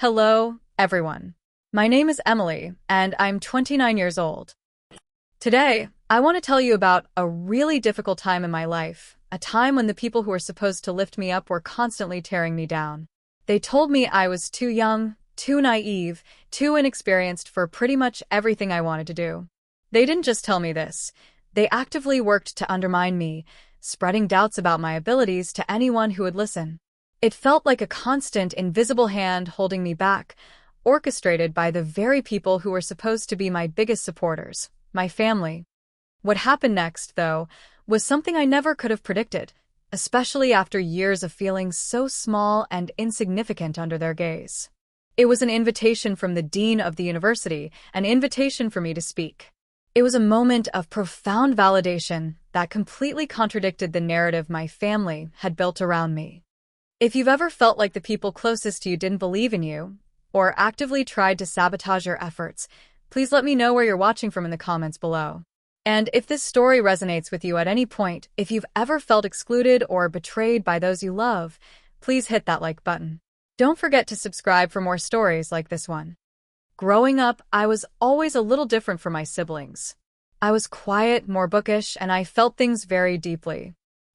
Hello, everyone. My name is Emily, and I'm 29 years old. Today, I want to tell you about a really difficult time in my life, a time when the people who were supposed to lift me up were constantly tearing me down. They told me I was too young, too naive, too inexperienced for pretty much everything I wanted to do. They didn't just tell me this. They actively worked to undermine me, spreading doubts about my abilities to anyone who would listen. It felt like a constant, invisible hand holding me back, orchestrated by the very people who were supposed to be my biggest supporters, my family. What happened next, though, was something I never could have predicted, especially after years of feeling so small and insignificant under their gaze. It was an invitation from the dean of the university, an invitation for me to speak. It was a moment of profound validation that completely contradicted the narrative my family had built around me. If you've ever felt like the people closest to you didn't believe in you, or actively tried to sabotage your efforts, please let me know where you're watching from in the comments below. And if this story resonates with you at any point, if you've ever felt excluded or betrayed by those you love, please hit that like button. Don't forget to subscribe for more stories like this one. Growing up, I was always a little different from my siblings. I was quiet, more bookish, and I felt things very deeply.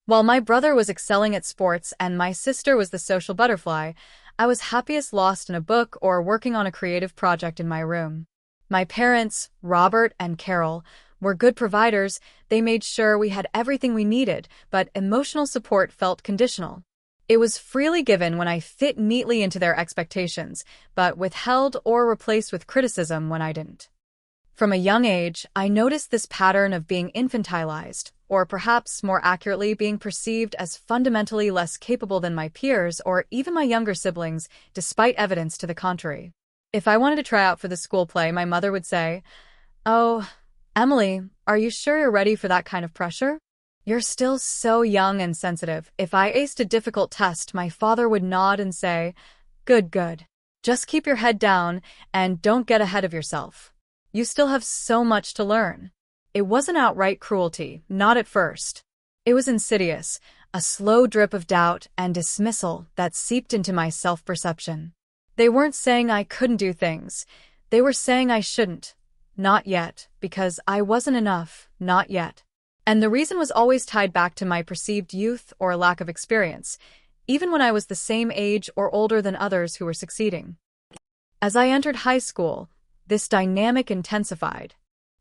While my brother was excelling at sports and my sister was the social butterfly, I was happiest lost in a book or working on a creative project in my room. My parents, Robert and Carol, were good providers. They made sure we had everything we needed, but emotional support felt conditional. It was freely given when I fit neatly into their expectations, but withheld or replaced with criticism when I didn't. From a young age, I noticed this pattern of being infantilized, or perhaps more accurately being perceived as fundamentally less capable than my peers or even my younger siblings, despite evidence to the contrary. If I wanted to try out for the school play, my mother would say, "Oh, Emily, are you sure you're ready for that kind of pressure? You're still so young and sensitive." If I aced a difficult test, my father would nod and say, "Good, good. Just keep your head down and don't get ahead of yourself. You still have so much to learn." It wasn't outright cruelty, not at first. It was insidious, a slow drip of doubt and dismissal that seeped into my self-perception. They weren't saying I couldn't do things. They were saying I shouldn't. Not yet, because I wasn't enough, not yet. And the reason was always tied back to my perceived youth or lack of experience, even when I was the same age or older than others who were succeeding. As I entered high school, this dynamic intensified.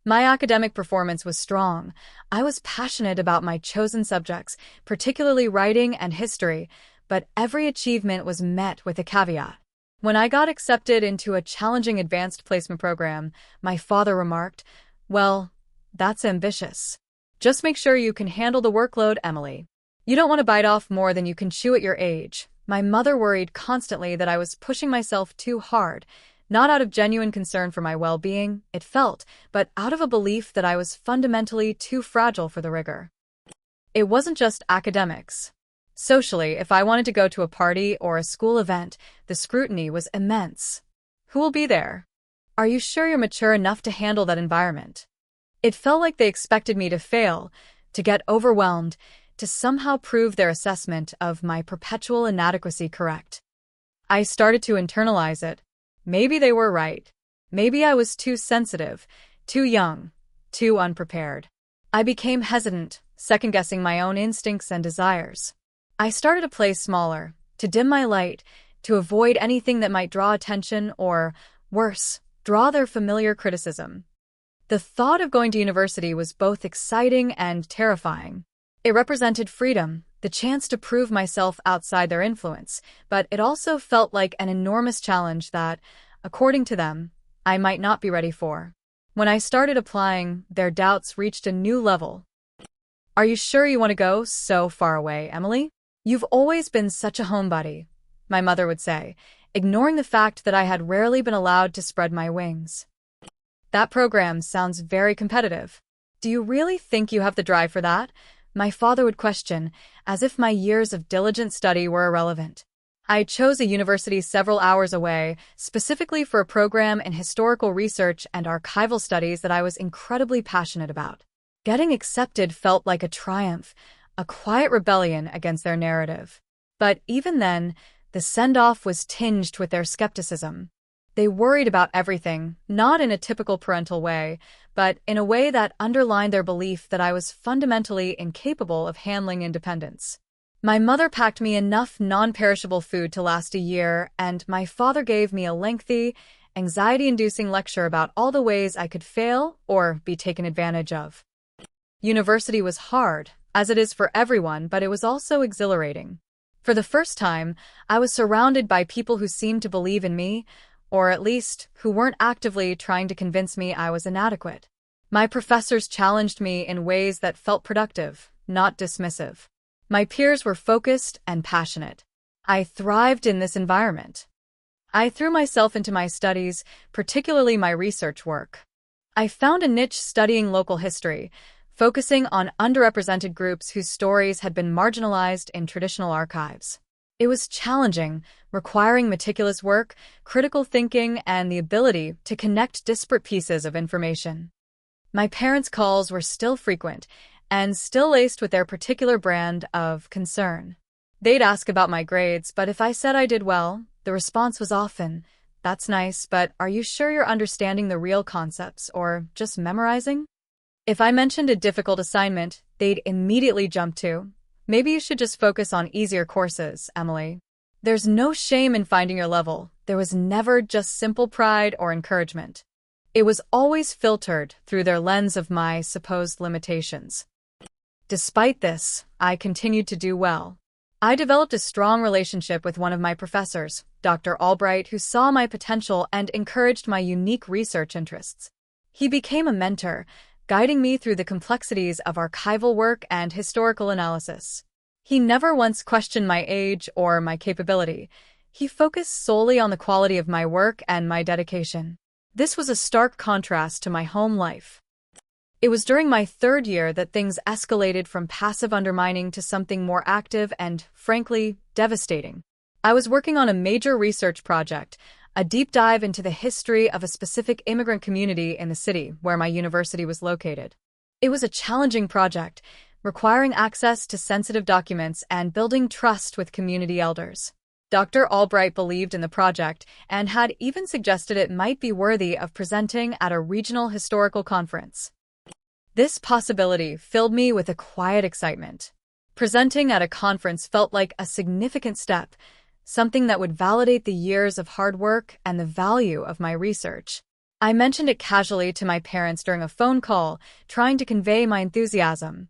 My academic performance was strong. I was passionate about my chosen subjects, particularly writing and history, but every achievement was met with a caveat. When I got accepted into a challenging advanced placement program, my father remarked, "Well, that's ambitious. Just make sure you can handle the workload, Emily. You don't want to bite off more than you can chew at your age." My mother worried constantly that I was pushing myself too hard, not out of genuine concern for my well-being, it felt, but out of a belief that I was fundamentally too fragile for the rigor. It wasn't just academics. Socially, if I wanted to go to a party or a school event, the scrutiny was immense. Who will be there? Are you sure you're mature enough to handle that environment? It felt like they expected me to fail, to get overwhelmed, to somehow prove their assessment of my perpetual inadequacy correct. I started to internalize it. Maybe they were right. Maybe I was too sensitive, too young, too unprepared. I became hesitant, second-guessing my own instincts and desires. I started to play smaller, to dim my light, to avoid anything that might draw attention or, worse, draw their familiar criticism. The thought of going to university was both exciting and terrifying. It represented freedom, the chance to prove myself outside their influence, but it also felt like an enormous challenge that, according to them, I might not be ready for. When I started applying, their doubts reached a new level. "Are you sure you want to go so far away, Emily? You've always been such a homebody," my mother would say, ignoring the fact that I had rarely been allowed to spread my wings. "That program sounds very competitive. Do you really think you have the drive for that?" my father would question, as if my years of diligent study were irrelevant. I chose a university several hours away, specifically for a program in historical research and archival studies that I was incredibly passionate about. Getting accepted felt like a triumph, a quiet rebellion against their narrative. But even then, The send-off was tinged with their skepticism. They worried about everything, not in a typical parental way, but in a way that underlined their belief that I was fundamentally incapable of handling independence. My mother packed me enough non-perishable food to last a year, and my father gave me a lengthy, anxiety-inducing lecture about all the ways I could fail or be taken advantage of. University was hard, as it is for everyone, but it was also exhilarating. For the first time, I was surrounded by people who seemed to believe in me, or at least who weren't actively trying to convince me I was inadequate. My professors challenged me in ways that felt productive, not dismissive. My peers were focused and passionate. I thrived in this environment. I threw myself into my studies, particularly my research work. I found a niche studying local history, focusing on underrepresented groups whose stories had been marginalized in traditional archives. It was challenging, requiring meticulous work, critical thinking, and the ability to connect disparate pieces of information. My parents' calls were still frequent, and still laced with their particular brand of concern. They'd ask about my grades, but if I said I did well, the response was often, "That's nice, but are you sure you're understanding the real concepts, or just memorizing?" If I mentioned a difficult assignment, they'd immediately jump to, "Maybe you should just focus on easier courses, Emily." There's no shame in finding your level. There was never just simple pride or encouragement. It was always filtered through their lens of my supposed limitations. Despite this, I continued to do well. I developed a strong relationship with one of my professors, Dr. Albright, who saw my potential and encouraged my unique research interests. He became a mentor, guiding me through the complexities of archival work and historical analysis. He never once questioned my age or my capability. He focused solely on the quality of my work and my dedication. This was a stark contrast to my home life. It was during my third year that things escalated from passive undermining to something more active and, frankly, devastating. I was working on a major research project, a deep dive into the history of a specific immigrant community in the city where my university was located. It was a challenging project, requiring access to sensitive documents and building trust with community elders. Dr. Albright believed in the project and had even suggested it might be worthy of presenting at a regional historical conference. This possibility filled me with a quiet excitement. Presenting at a conference felt like a significant step, something that would validate the years of hard work and the value of my research. I mentioned it casually to my parents during a phone call, trying to convey my enthusiasm.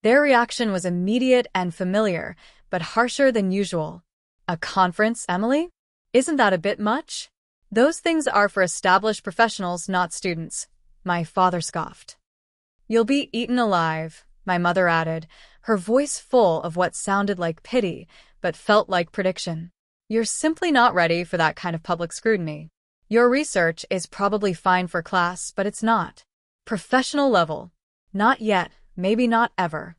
Their reaction was immediate and familiar, but harsher than usual. "A conference, Emily? Isn't that a bit much?" "Those things are for established professionals, not students," my father scoffed. "You'll be eaten alive," my mother added, her voice full of what sounded like pity, but felt like prediction. "You're simply not ready for that kind of public scrutiny. Your research is probably fine for class, but it's not professional level. Not yet, maybe not ever."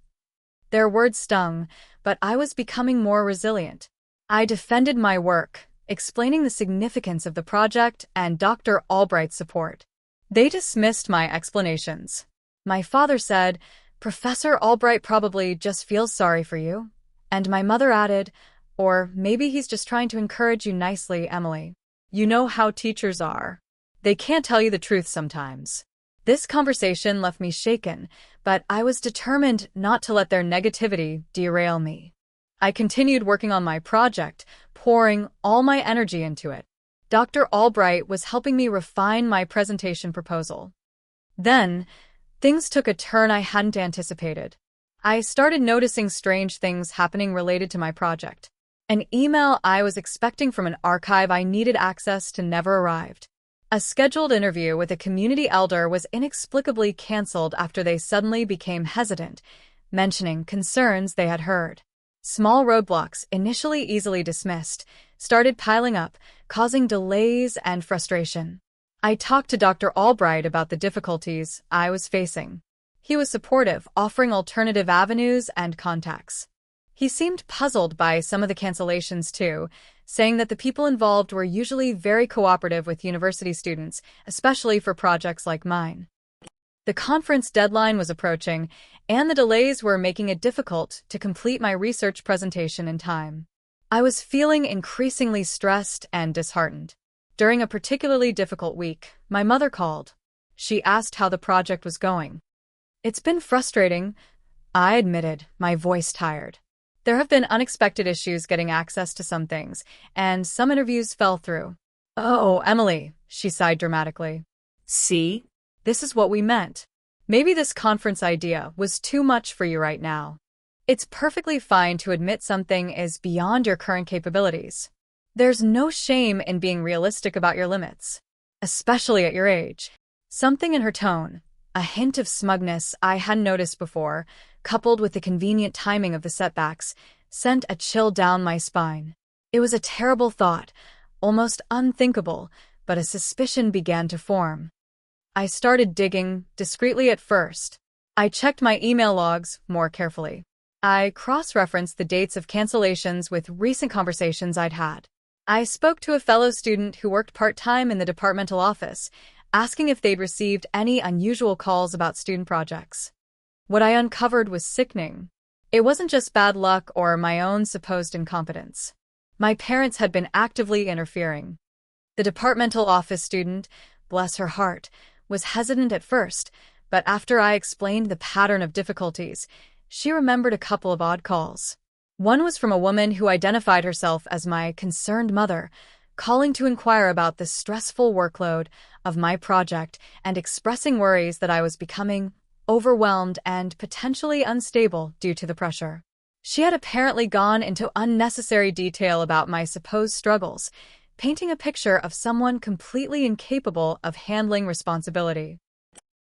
Their words stung, but I was becoming more resilient. I defended my work, explaining the significance of the project and Dr. Albright's support. They dismissed my explanations. My father said, "Professor Albright probably just feels sorry for you." And my mother added, "Or maybe he's just trying to encourage you nicely, Emily. You know how teachers are. They can't tell you the truth sometimes." This conversation left me shaken, but I was determined not to let their negativity derail me. I continued working on my project, pouring all my energy into it. Dr. Albright was helping me refine my presentation proposal. Then, things took a turn I hadn't anticipated. I started noticing strange things happening related to my project. An email I was expecting from an archive I needed access to never arrived. A scheduled interview with a community elder was inexplicably canceled after they suddenly became hesitant, mentioning concerns they had heard. Small roadblocks, initially easily dismissed, started piling up, causing delays and frustration. I talked to Dr. Albright about the difficulties I was facing. He was supportive, offering alternative avenues and contacts. He seemed puzzled by some of the cancellations too, saying that the people involved were usually very cooperative with university students, especially for projects like mine. The conference deadline was approaching, and the delays were making it difficult to complete my research presentation in time. I was feeling increasingly stressed and disheartened. During a particularly difficult week, my mother called. She asked how the project was going. "It's been frustrating," I admitted, my voice tired. "There have been unexpected issues getting access to some things, and some interviews fell through." "Oh, Emily," she sighed dramatically. "See? This is what we meant. Maybe this conference idea was too much for you right now. It's perfectly fine to admit something is beyond your current capabilities. There's no shame in being realistic about your limits, especially at your age." Something in her tone, a hint of smugness I hadn't noticed before, coupled with the convenient timing of the setbacks, sent a chill down my spine. It was a terrible thought, almost unthinkable, but a suspicion began to form. I started digging, discreetly at first. I checked my email logs more carefully. I cross-referenced the dates of cancellations with recent conversations I'd had. I spoke to a fellow student who worked part-time in the departmental office, asking if they'd received any unusual calls about student projects. What I uncovered was sickening. It wasn't just bad luck or my own supposed incompetence. My parents had been actively interfering. The departmental office student, bless her heart, was hesitant at first, but after I explained the pattern of difficulties, she remembered a couple of odd calls. One was from a woman who identified herself as my concerned mother, calling to inquire about the stressful workload of my project and expressing worries that I was becoming overwhelmed and potentially unstable due to the pressure. She had apparently gone into unnecessary detail about my supposed struggles, painting a picture of someone completely incapable of handling responsibility.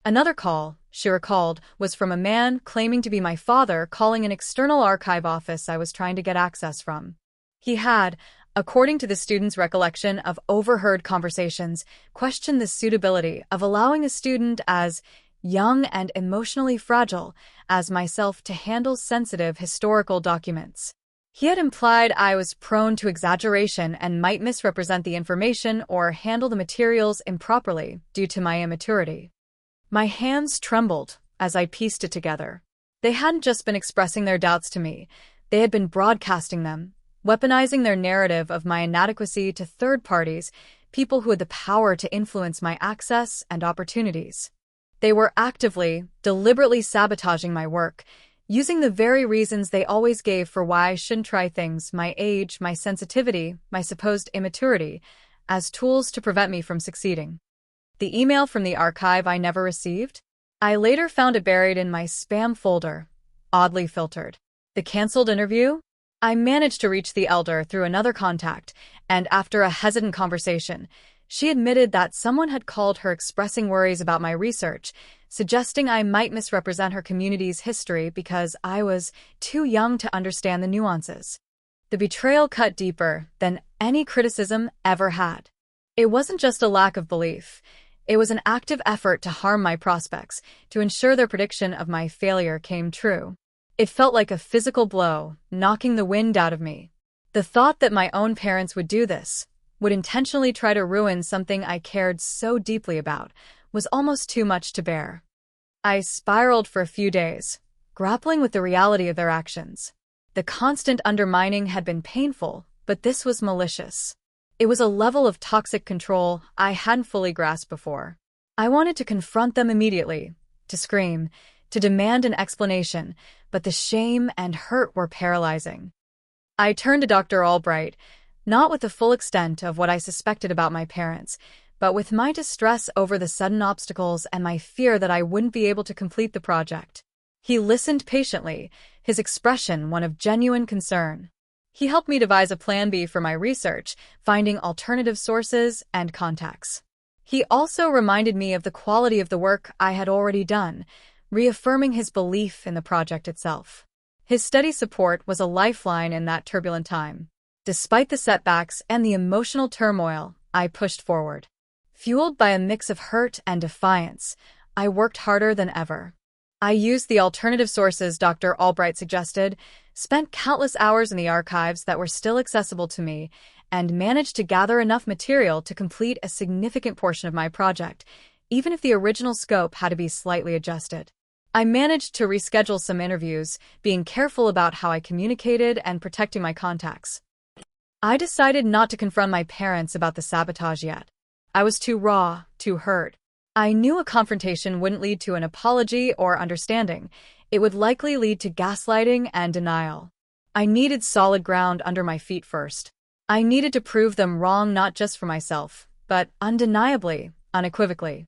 Another call, she recalled, was from a man claiming to be my father calling an external archive office I was trying to get access from. He had, according to the student's recollection of overheard conversations, questioned the suitability of allowing a student as young and emotionally fragile as myself to handle sensitive historical documents. He had implied I was prone to exaggeration and might misrepresent the information or handle the materials improperly due to my immaturity. My hands trembled as I pieced it together. They hadn't just been expressing their doubts to me, they had been broadcasting them, weaponizing their narrative of my inadequacy to third parties, people who had the power to influence my access and opportunities. They were actively, deliberately sabotaging my work, using the very reasons they always gave for why I shouldn't try things, my age, my sensitivity, my supposed immaturity, as tools to prevent me from succeeding. The email from the archive I never received? I later found it buried in my spam folder, oddly filtered. The canceled interview? I managed to reach the elder through another contact, and after a hesitant conversation, she admitted that someone had called her expressing worries about my research, suggesting I might misrepresent her community's history because I was too young to understand the nuances. The betrayal cut deeper than any criticism ever had. It wasn't just a lack of belief. It was an active effort to harm my prospects, to ensure their prediction of my failure came true. It felt like a physical blow, knocking the wind out of me. The thought that my own parents would do this, would intentionally try to ruin something I cared so deeply about, was almost too much to bear. I spiraled for a few days, grappling with the reality of their actions. The constant undermining had been painful, but this was malicious. It was a level of toxic control I hadn't fully grasped before. I wanted to confront them immediately, to scream, to demand an explanation, but the shame and hurt were paralyzing. I turned to Dr. Albright, not with the full extent of what I suspected about my parents, but with my distress over the sudden obstacles and my fear that I wouldn't be able to complete the project. He listened patiently, his expression one of genuine concern. He helped me devise a plan B for my research, finding alternative sources and contacts. He also reminded me of the quality of the work I had already done, reaffirming his belief in the project itself. His steady support was a lifeline in that turbulent time. Despite the setbacks and the emotional turmoil, I pushed forward. Fueled by a mix of hurt and defiance, I worked harder than ever. I used the alternative sources Dr. Albright suggested, spent countless hours in the archives that were still accessible to me, and managed to gather enough material to complete a significant portion of my project, even if the original scope had to be slightly adjusted. I managed to reschedule some interviews, being careful about how I communicated and protecting my contacts. I decided not to confront my parents about the sabotage yet. I was too raw, too hurt. I knew a confrontation wouldn't lead to an apology or understanding. It would likely lead to gaslighting and denial. I needed solid ground under my feet first. I needed to prove them wrong not just for myself, but undeniably, unequivocally.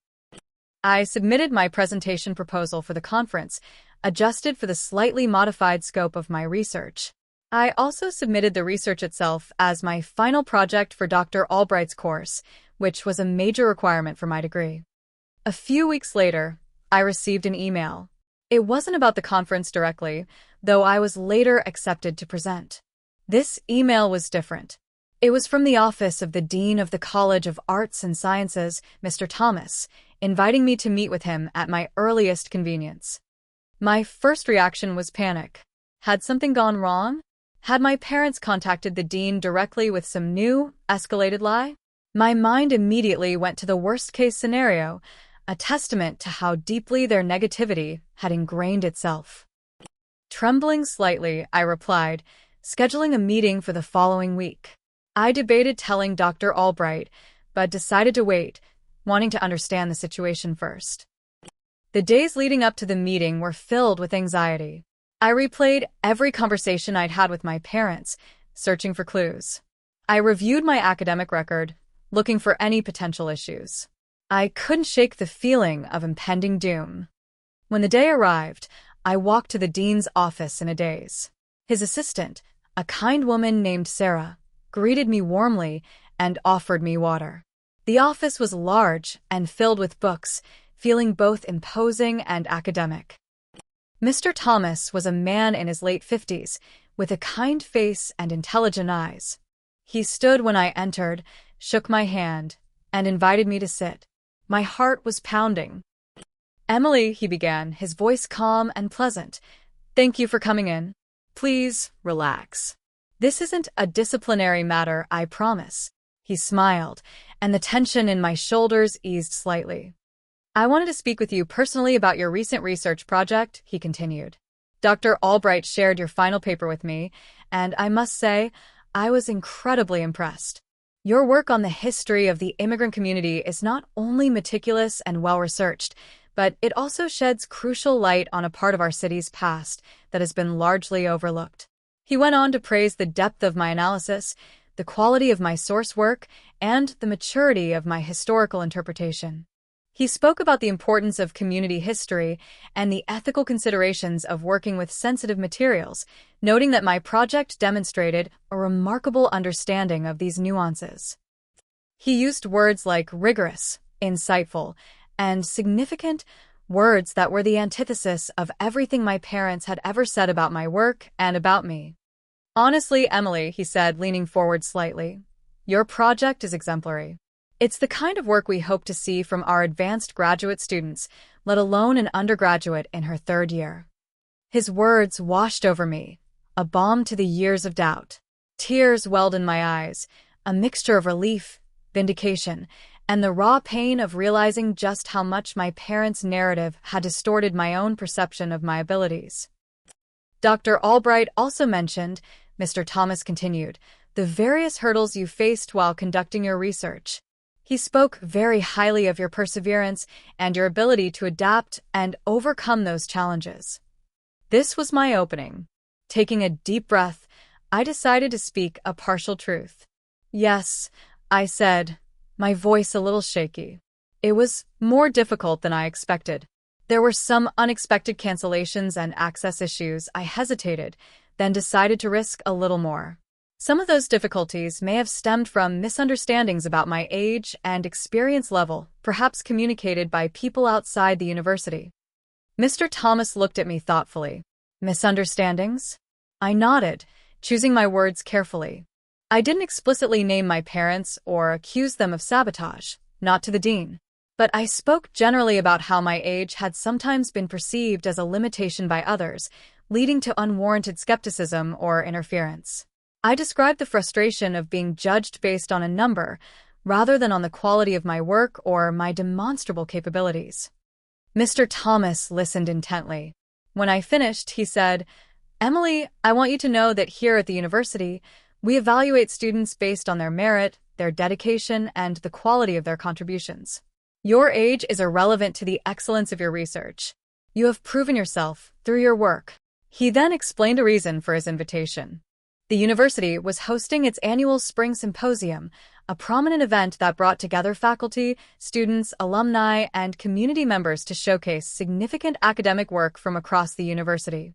I submitted my presentation proposal for the conference, adjusted for the slightly modified scope of my research. I also submitted the research itself as my final project for Dr. Albright's course, which was a major requirement for my degree. A few weeks later, I received an email. It wasn't about the conference directly, though I was later accepted to present. This email was different. It was from the office of the Dean of the College of Arts and Sciences, Mr. Thomas, inviting me to meet with him at my earliest convenience. My first reaction was panic. Had something gone wrong? Had my parents contacted the dean directly with some new, escalated lie? My mind immediately went to the worst-case scenario, a testament to how deeply their negativity had ingrained itself. Trembling slightly, I replied, scheduling a meeting for the following week. I debated telling Dr. Albright, but decided to wait, wanting to understand the situation first. The days leading up to the meeting were filled with anxiety. I replayed every conversation I'd had with my parents, searching for clues. I reviewed my academic record, looking for any potential issues. I couldn't shake the feeling of impending doom. When the day arrived, I walked to the dean's office in a daze. His assistant, a kind woman named Sarah, greeted me warmly and offered me water. The office was large and filled with books, feeling both imposing and academic. Mr. Thomas was a man in his late 50s, with a kind face and intelligent eyes. He stood when I entered, shook my hand, and invited me to sit. My heart was pounding. "Emily," he began, his voice calm and pleasant. "Thank you for coming in. Please, relax. This isn't a disciplinary matter, I promise." He smiled, and the tension in my shoulders eased slightly. "I wanted to speak with you personally about your recent research project," he continued. "Dr. Albright shared your final paper with me, and I must say, I was incredibly impressed. Your work on the history of the immigrant community is not only meticulous and well-researched, but it also sheds crucial light on a part of our city's past that has been largely overlooked." He went on to praise the depth of my analysis, the quality of my source work, and the maturity of my historical interpretation. He spoke about the importance of community history and the ethical considerations of working with sensitive materials, noting that my project demonstrated a remarkable understanding of these nuances. He used words like rigorous, insightful, and significant, words that were the antithesis of everything my parents had ever said about my work and about me. "Honestly, Emily," he said, leaning forward slightly, "your project is exemplary. It's the kind of work we hope to see from our advanced graduate students, let alone an undergraduate in her third year." His words washed over me, a balm to the years of doubt. Tears welled in my eyes, a mixture of relief, vindication, and the raw pain of realizing just how much my parents' narrative had distorted my own perception of my abilities. "Dr. Albright also mentioned," Mr. Thomas continued, "the various hurdles you faced while conducting your research. He spoke very highly of your perseverance and your ability to adapt and overcome those challenges." This was my opening. Taking a deep breath, I decided to speak a partial truth. "Yes," I said, my voice a little shaky. "It was more difficult than I expected. There were some unexpected cancellations and access issues. I hesitated, then decided to risk a little more. Some of those difficulties may have stemmed from misunderstandings about my age and experience level, perhaps communicated by people outside the university." Mr. Thomas looked at me thoughtfully. "Misunderstandings?" I nodded, choosing my words carefully. I didn't explicitly name my parents or accuse them of sabotage, not to the dean. But I spoke generally about how my age had sometimes been perceived as a limitation by others, leading to unwarranted skepticism or interference. I described the frustration of being judged based on a number, rather than on the quality of my work or my demonstrable capabilities. Mr. Thomas listened intently. When I finished, he said, "Emily, I want you to know that here at the university, We evaluate students based on their merit, their dedication, and the quality of their contributions. Your age is irrelevant to the excellence of your research. You have proven yourself through your work. He then explained a reason for his invitation. The university was hosting its annual spring symposium, a prominent event that brought together faculty, students, alumni, and community members to showcase significant academic work from across the university.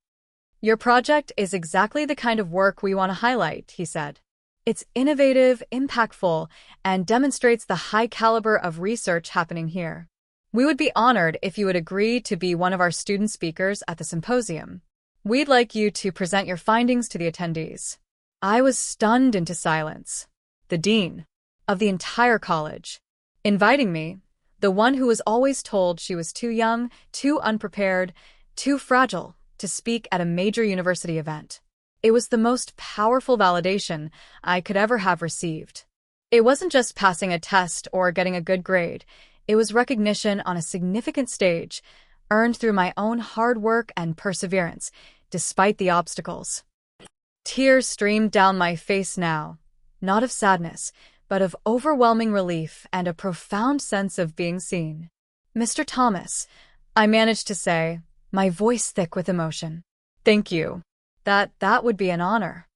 Your project is exactly the kind of work we want to highlight, he said. It's innovative, impactful, and demonstrates the high caliber of research happening here. We would be honored if you would agree to be one of our student speakers at the symposium. We'd like you to present your findings to the attendees. I was stunned into silence. The dean of the entire college, inviting me, the one who was always told she was too young, too unprepared, too fragile to speak at a major university event. It was the most powerful validation I could ever have received. It wasn't just passing a test or getting a good grade. It was recognition on a significant stage, earned through my own hard work and perseverance, despite the obstacles. Tears streamed down my face now, not of sadness, but of overwhelming relief and a profound sense of being seen. Mr. Thomas, I managed to say, my voice thick with emotion. Thank you. That would be an honor.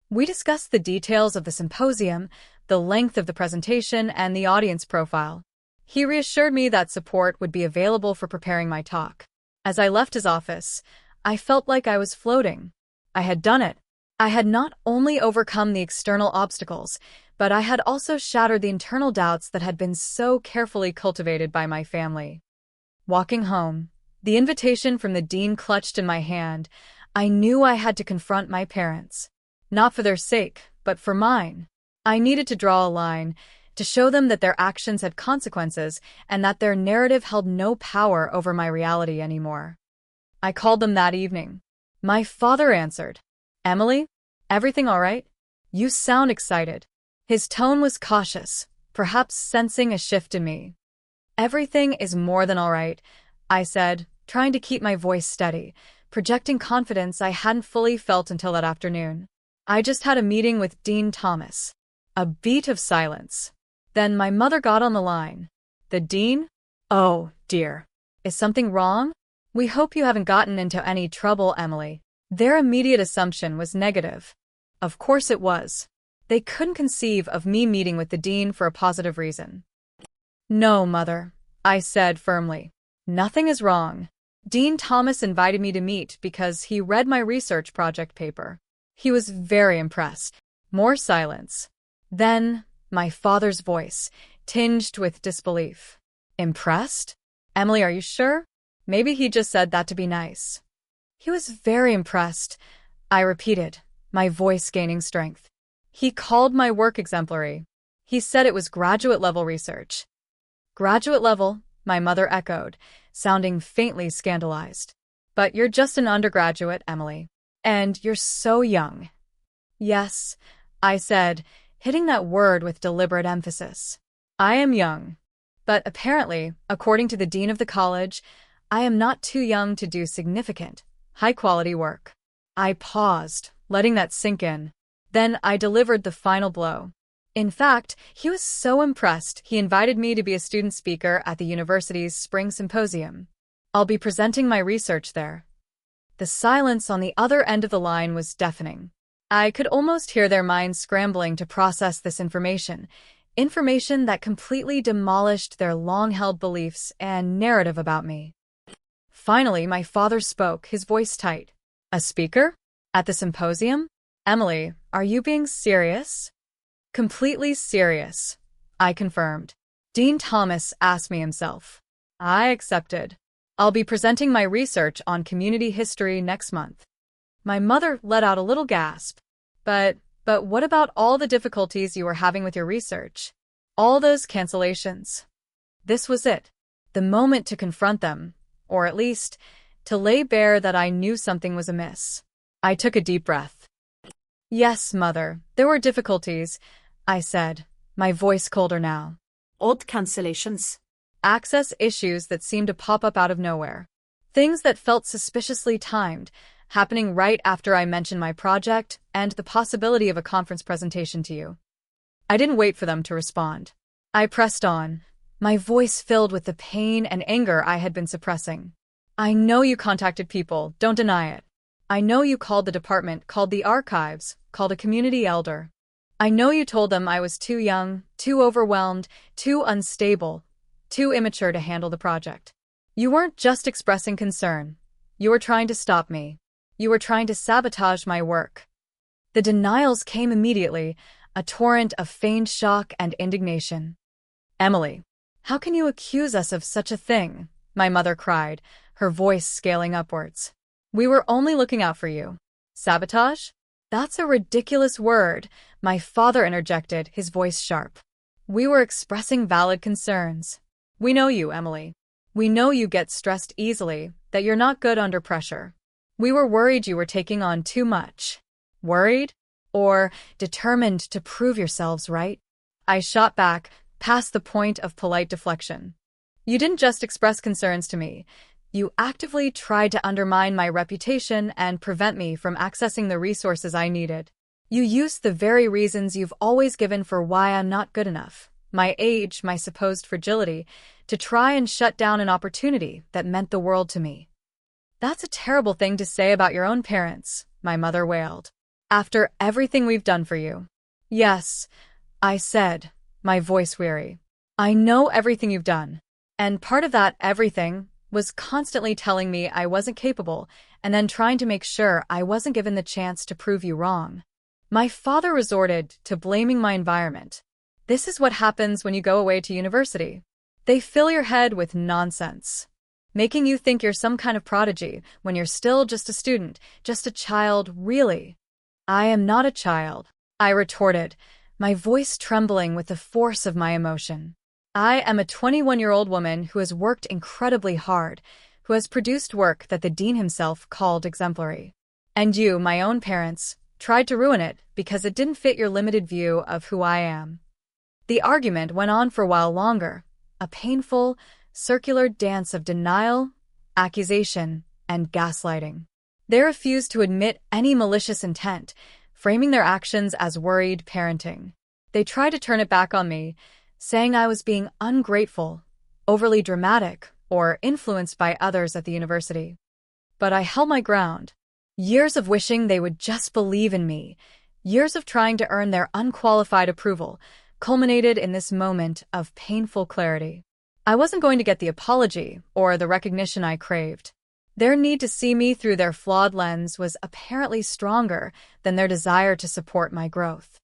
We discussed the details of the symposium, the length of the presentation, and the audience profile. He reassured me that support would be available for preparing my talk. As I left his office, I felt like I was floating. I had done it. I had not only overcome the external obstacles, but I had also shattered the internal doubts that had been so carefully cultivated by my family. Walking home, the invitation from the dean clutched in my hand, I knew I had to confront my parents. Not for their sake, but for mine. I needed to draw a line, to show them that their actions had consequences and that their narrative held no power over my reality anymore. I called them that evening. My father answered. Emily, everything all right? You sound excited. His tone was cautious, perhaps sensing a shift in me. Everything is more than all right, I said, trying to keep my voice steady, projecting confidence I hadn't fully felt until that afternoon. I just had a meeting with Dean Thomas. A beat of silence. Then my mother got on the line. The dean? Oh, dear. Is something wrong? We hope you haven't gotten into any trouble, Emily. Their immediate assumption was negative. Of course it was. They couldn't conceive of me meeting with the dean for a positive reason. No, Mother, I said firmly. Nothing is wrong. Dean Thomas invited me to meet because he read my research project paper. He was very impressed. More silence. Then, my father's voice, tinged with disbelief. Impressed? Emily, are you sure? Maybe he just said that to be nice. He was very impressed, I repeated, my voice gaining strength. He called my work exemplary. He said it was graduate-level research. Graduate level, my mother echoed, sounding faintly scandalized. But you're just an undergraduate, Emily. And you're so young. Yes, I said, hitting that word with deliberate emphasis. I am young. But apparently, according to the dean of the college, I am not too young to do significant, high-quality work. I paused, letting that sink in. Then I delivered the final blow. In fact, he was so impressed he invited me to be a student speaker at the university's spring symposium. I'll be presenting my research there. The silence on the other end of the line was deafening. I could almost hear their minds scrambling to process this information that completely demolished their long-held beliefs and narrative about me. Finally, my father spoke, his voice tight. A speaker? At the symposium? Emily, are you being serious? Completely serious, I confirmed. Dean Thomas asked me himself. I accepted. I'll be presenting my research on community history next month. My mother let out a little gasp. But what about all the difficulties you were having with your research? All those cancellations? This was it. The moment to confront them, or at least, to lay bare that I knew something was amiss. I took a deep breath. Yes, Mother, there were difficulties, I said, my voice colder now. Odd cancellations. Access issues that seemed to pop up out of nowhere. Things that felt suspiciously timed, happening right after I mentioned my project and the possibility of a conference presentation to you. I didn't wait for them to respond. I pressed on, my voice filled with the pain and anger I had been suppressing. I know you contacted people, don't deny it. I know you called the department, called the archives, called a community elder. I know you told them I was too young, too overwhelmed, too unstable, too immature to handle the project. You weren't just expressing concern. You were trying to stop me. You were trying to sabotage my work. The denials came immediately, a torrent of feigned shock and indignation. Emily, how can you accuse us of such a thing? My mother cried, her voice scaling upwards. We were only looking out for you. Sabotage? That's a ridiculous word, my father interjected, his voice sharp. We were expressing valid concerns. We know you, Emily. We know you get stressed easily, that you're not good under pressure. We were worried you were taking on too much. Worried? Or determined to prove yourselves right? I shot back, past the point of polite deflection. You didn't just express concerns to me. You actively tried to undermine my reputation and prevent me from accessing the resources I needed. You used the very reasons you've always given for why I'm not good enough, my age, my supposed fragility, to try and shut down an opportunity that meant the world to me. That's a terrible thing to say about your own parents, my mother wailed. After everything we've done for you. Yes, I said, my voice weary. I know everything you've done. And part of that everything was constantly telling me I wasn't capable and then trying to make sure I wasn't given the chance to prove you wrong. My father resorted to blaming my environment. This is what happens when you go away to university. They fill your head with nonsense, making you think you're some kind of prodigy when you're still just a student, just a child, really. I am not a child, I retorted, my voice trembling with the force of my emotion. I am a 21-year-old woman who has worked incredibly hard, who has produced work that the dean himself called exemplary. And you, my own parents, tried to ruin it because it didn't fit your limited view of who I am. The argument went on for a while longer, a painful, circular dance of denial, accusation, and gaslighting. They refused to admit any malicious intent, framing their actions as worried parenting. They tried to turn it back on me, saying I was being ungrateful, overly dramatic, or influenced by others at the university. But I held my ground. Years of wishing they would just believe in me, years of trying to earn their unqualified approval, culminated in this moment of painful clarity. I wasn't going to get the apology or the recognition I craved. Their need to see me through their flawed lens was apparently stronger than their desire to support my growth.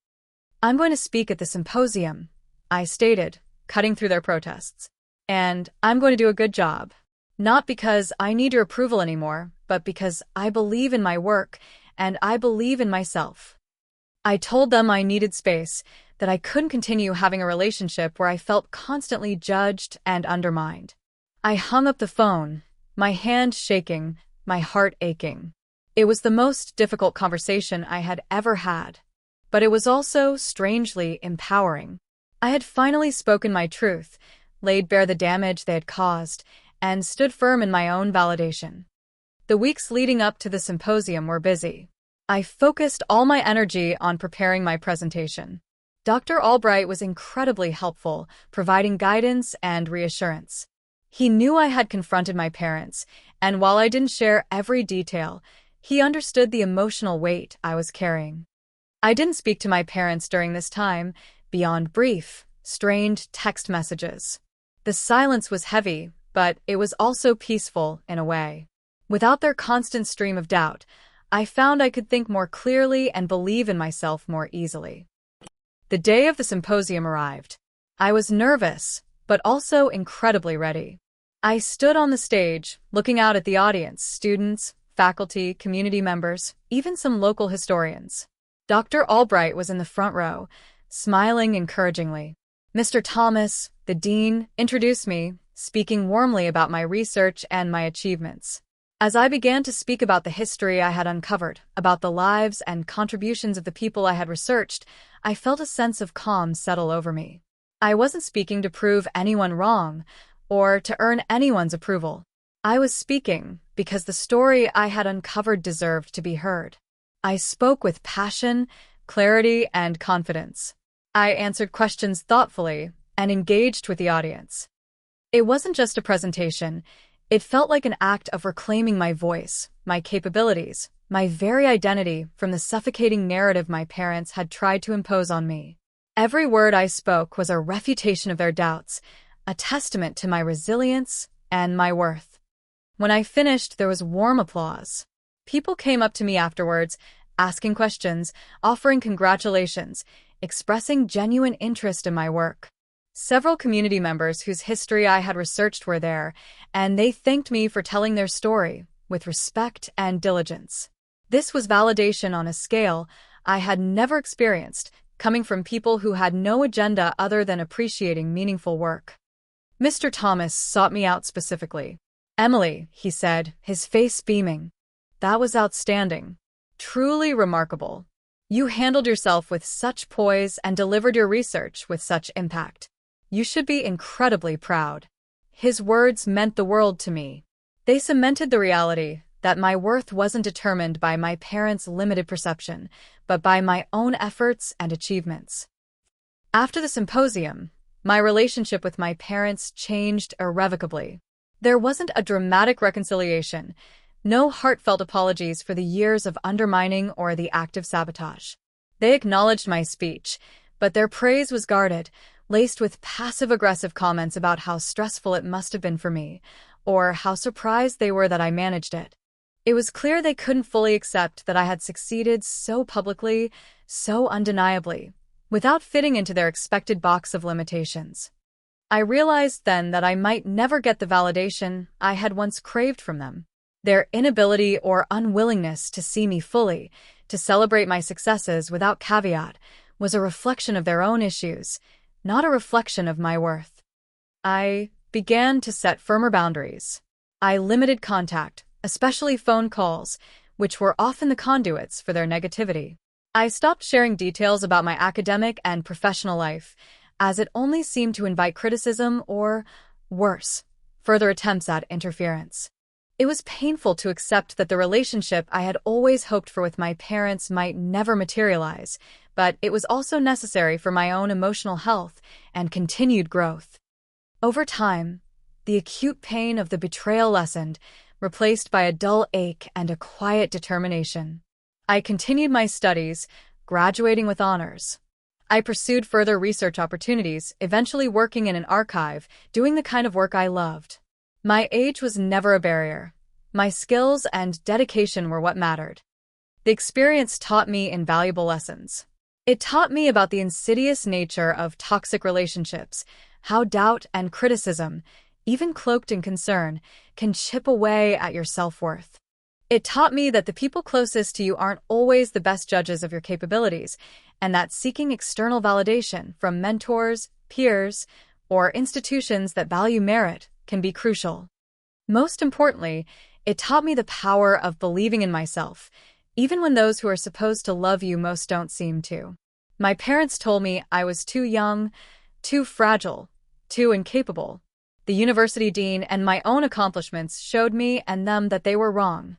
I'm going to speak at the symposium, I stated, cutting through their protests. And I'm going to do a good job. Not because I need your approval anymore, but because I believe in my work and I believe in myself. I told them I needed space, that I couldn't continue having a relationship where I felt constantly judged and undermined. I hung up the phone, my hand shaking, my heart aching. It was the most difficult conversation I had ever had, but it was also strangely empowering. I had finally spoken my truth, laid bare the damage they had caused, and stood firm in my own validation. The weeks leading up to the symposium were busy. I focused all my energy on preparing my presentation. Dr. Albright was incredibly helpful, providing guidance and reassurance. He knew I had confronted my parents, and while I didn't share every detail, he understood the emotional weight I was carrying. I didn't speak to my parents during this time, beyond brief, strained text messages. The silence was heavy, but it was also peaceful in a way. Without their constant stream of doubt, I found I could think more clearly and believe in myself more easily. The day of the symposium arrived. I was nervous, but also incredibly ready. I stood on the stage, looking out at the audience, students, faculty, community members, even some local historians. Dr. Albright was in the front row, smiling encouragingly. Mr. Thomas, the dean, introduced me, speaking warmly about my research and my achievements. As I began to speak about the history I had uncovered, about the lives and contributions of the people I had researched, I felt a sense of calm settle over me. I wasn't speaking to prove anyone wrong or to earn anyone's approval. I was speaking because the story I had uncovered deserved to be heard. I spoke with passion, clarity, and confidence. I answered questions thoughtfully and engaged with the audience. It wasn't just a presentation. It felt like an act of reclaiming my voice, my capabilities, my very identity from the suffocating narrative my parents had tried to impose on me. Every word I spoke was a refutation of their doubts, a testament to my resilience and my worth. When I finished, there was warm applause. People came up to me afterwards, asking questions, offering congratulations, expressing genuine interest in my work. Several community members whose history I had researched were there, and they thanked me for telling their story with respect and diligence. This was validation on a scale I had never experienced, coming from people who had no agenda other than appreciating meaningful work. Mr. Thomas sought me out specifically. "Emily," he said, his face beaming. "That was outstanding. Truly remarkable. You handled yourself with such poise and delivered your research with such impact. You should be incredibly proud." His words meant the world to me. They cemented the reality that my worth wasn't determined by my parents' limited perception, but by my own efforts and achievements. After the symposium, my relationship with my parents changed irrevocably. There wasn't a dramatic reconciliation, no heartfelt apologies for the years of undermining or the active sabotage. They acknowledged my speech, but their praise was guarded, laced with passive-aggressive comments about how stressful it must have been for me, or how surprised they were that I managed it. It was clear they couldn't fully accept that I had succeeded so publicly, so undeniably, without fitting into their expected box of limitations. I realized then that I might never get the validation I had once craved from them. Their inability or unwillingness to see me fully, to celebrate my successes without caveat, was a reflection of their own issues, not a reflection of my worth. I began to set firmer boundaries. I limited contact, especially phone calls, which were often the conduits for their negativity. I stopped sharing details about my academic and professional life, as it only seemed to invite criticism or, worse, further attempts at interference. It was painful to accept that the relationship I had always hoped for with my parents might never materialize, but it was also necessary for my own emotional health and continued growth. Over time, the acute pain of the betrayal lessened, replaced by a dull ache and a quiet determination. I continued my studies, graduating with honors. I pursued further research opportunities, eventually working in an archive, doing the kind of work I loved. My age was never a barrier. My skills and dedication were what mattered. The experience taught me invaluable lessons. It taught me about the insidious nature of toxic relationships, how doubt and criticism, even cloaked in concern, can chip away at your self-worth. It taught me that the people closest to you aren't always the best judges of your capabilities, and that seeking external validation from mentors, peers, or institutions that value merit can be crucial. Most importantly, it taught me the power of believing in myself, even when those who are supposed to love you most don't seem to. My parents told me I was too young, too fragile, too incapable. The university dean and my own accomplishments showed me and them that they were wrong.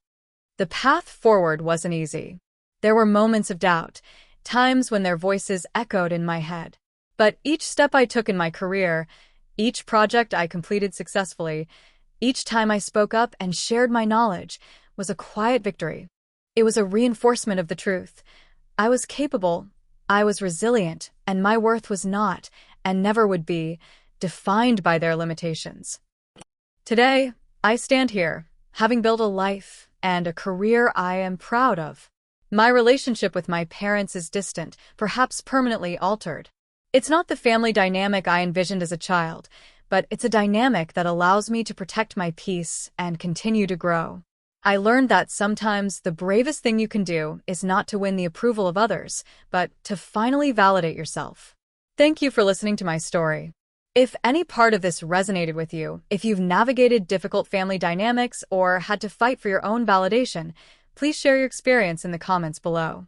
The path forward wasn't easy. There were moments of doubt, times when their voices echoed in my head. But each step I took in my career, each project I completed successfully, each time I spoke up and shared my knowledge, was a quiet victory. It was a reinforcement of the truth. I was capable, I was resilient, and my worth was not, and never would be, defined by their limitations. Today, I stand here, having built a life and a career I am proud of. My relationship with my parents is distant, perhaps permanently altered. It's not the family dynamic I envisioned as a child, but it's a dynamic that allows me to protect my peace and continue to grow. I learned that sometimes the bravest thing you can do is not to win the approval of others, but to finally validate yourself. Thank you for listening to my story. If any part of this resonated with you, if you've navigated difficult family dynamics or had to fight for your own validation, please share your experience in the comments below.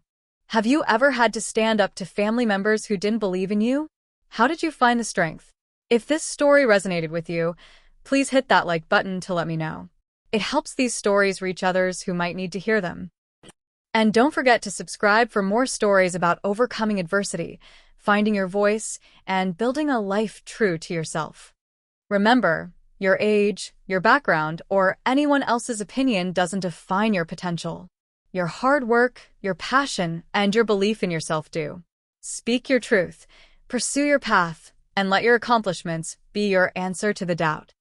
Have you ever had to stand up to family members who didn't believe in you? How did you find the strength? If this story resonated with you, please hit that like button to let me know. It helps these stories reach others who might need to hear them. And don't forget to subscribe for more stories about overcoming adversity, finding your voice, and building a life true to yourself. Remember, your age, your background, or anyone else's opinion doesn't define your potential. Your hard work, your passion, and your belief in yourself do. Speak your truth, pursue your path, and let your accomplishments be your answer to the doubt.